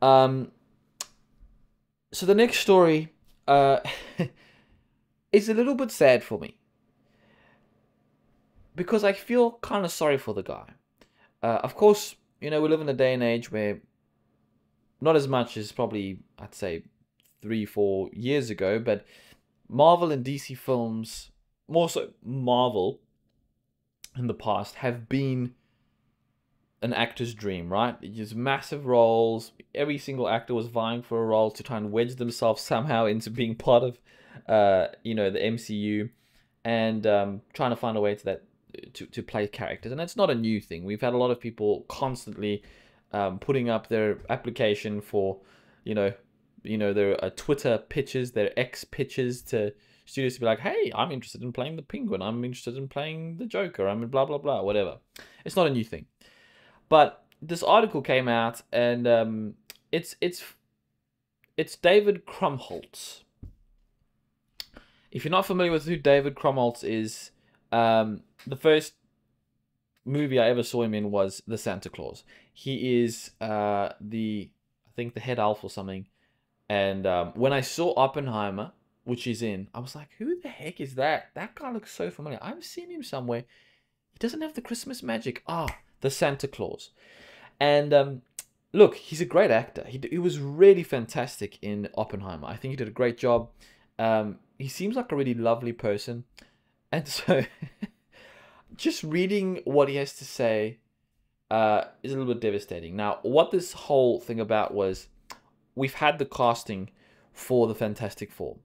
Um, so the next story is a little bit sad for me because I feel kind of sorry for the guy. Of course, we live in a day and age where not as much as probably, I'd say, 3, 4 years ago, but Marvel and DC films, more so Marvel in the past, have been an actor's dream, right? Just massive roles. Every single actor was vying for a role to try and wedge themselves somehow into being part of, the MCU, and trying to find a way to play characters. And it's not a new thing. We've had a lot of people constantly putting up their application for, their Twitter pitches, their X pitches to studios to be like, hey, I'm interested in playing the Penguin. I'm interested in playing the Joker. I'm in blah, blah, blah, whatever. It's not a new thing. But this article came out, and it's David Krumholtz. If you're not familiar with who David Krumholtz is, the first movie I ever saw him in was The Santa Claus. He is I think the head elf or something. And when I saw Oppenheimer, which he's in, I was like, who the heck is that? That guy looks so familiar. I've seen him somewhere. He doesn't have the Christmas magic. The Santa Claus. And look, he's a great actor. He was really fantastic in Oppenheimer. I think he did a great job. He seems like a really lovely person. And so, just reading what he has to say is a little bit devastating. Now, what this whole thing about was, we've had the casting for the Fantastic Four.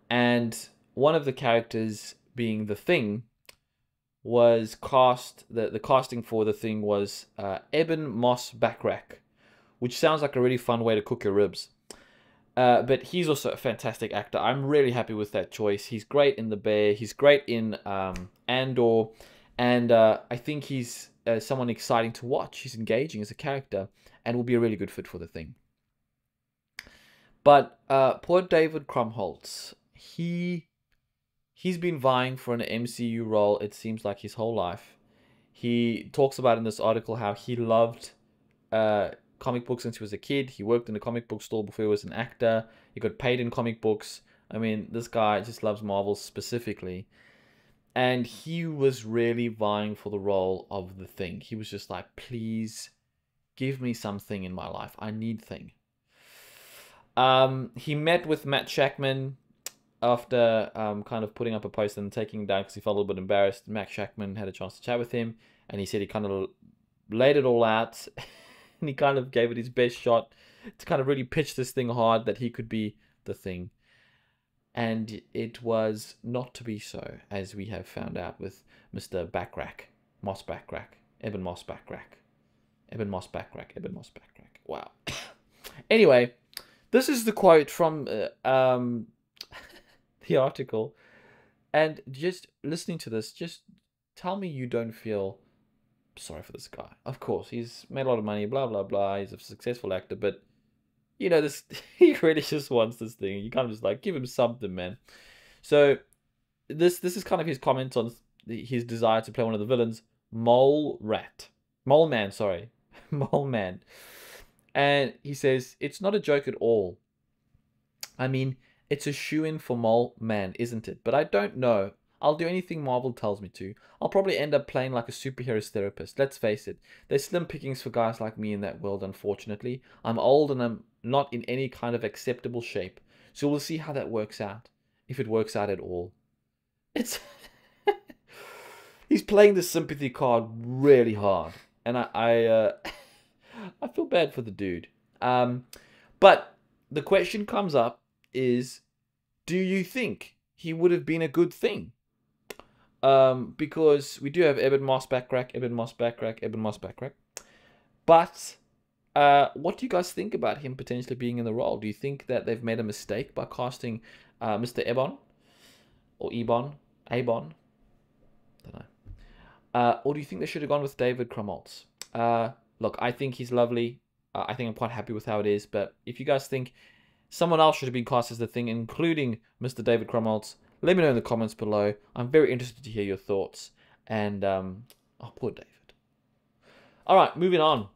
And one of the characters, being the Thing, was cast, the casting for the Thing was Eben Moss-Backrack, which sounds like a really fun way to cook your ribs. But he's also a fantastic actor. I'm really happy with that choice. He's great in The Bear. He's great in Andor. And I think he's someone exciting to watch. He's engaging as a character and will be a really good fit for the Thing. But poor David Krumholtz, he's been vying for an MCU role, it seems like, his whole life. He talks about in this article how he loved comic books since he was a kid. He worked in a comic book store before he was an actor. He got paid in comic books. I mean, this guy just loves Marvel specifically. And he was really vying for the role of the Thing. He was just like, please give me something in my life. I need Thing. He met with Matt Shakman after kind of putting up a post and taking it down because he felt a little bit embarrassed. Matt Shakman had a chance to chat with him, and he said he kind of laid it all out, and he kind of gave it his best shot to kind of really pitch this thing hard that he could be the Thing. And it was not to be so, as we have found out with Mr. Backrack, Moss-Backrack, Eben Moss-Backrack, Eben Moss-Backrack, Eben Moss-Backrack. Wow. Anyway, this is the quote from the article, and just listening to this, just tell me you don't feel sorry for this guy. Of course, he's made a lot of money, blah blah blah. He's a successful actor, but this he really just wants this thing. You kind of just like give him something, man. So this is kind of his comment on his desire to play one of the villains, Mole Man, sorry, Mole Man. And he says, it's not a joke at all. I mean, it's a shoo-in for Mole Man, isn't it? But I don't know. I'll do anything Marvel tells me to. I'll probably end up playing like a superhero's therapist. Let's face it. There's slim pickings for guys like me in that world, unfortunately. I'm old and I'm not in any kind of acceptable shape. So we'll see how that works out. If it works out at all. It's... He's playing the sympathy card really hard. And I feel bad for the dude. But the question comes up is, do you think he would have been a good Thing? Because we do have Eben Moss-Backrack. But what do you guys think about him potentially being in the role? Do you think that they've made a mistake by casting Mr. Ebon? Or Ebon? Don't know. Or do you think they should have gone with David Krumholtz? Look, I think he's lovely. I think I'm quite happy with how it is. But if you guys think someone else should have been cast as the Thing, including Mr. David Krumholtz, let me know in the comments below. I'm very interested to hear your thoughts. And, oh, poor David. All right, moving on.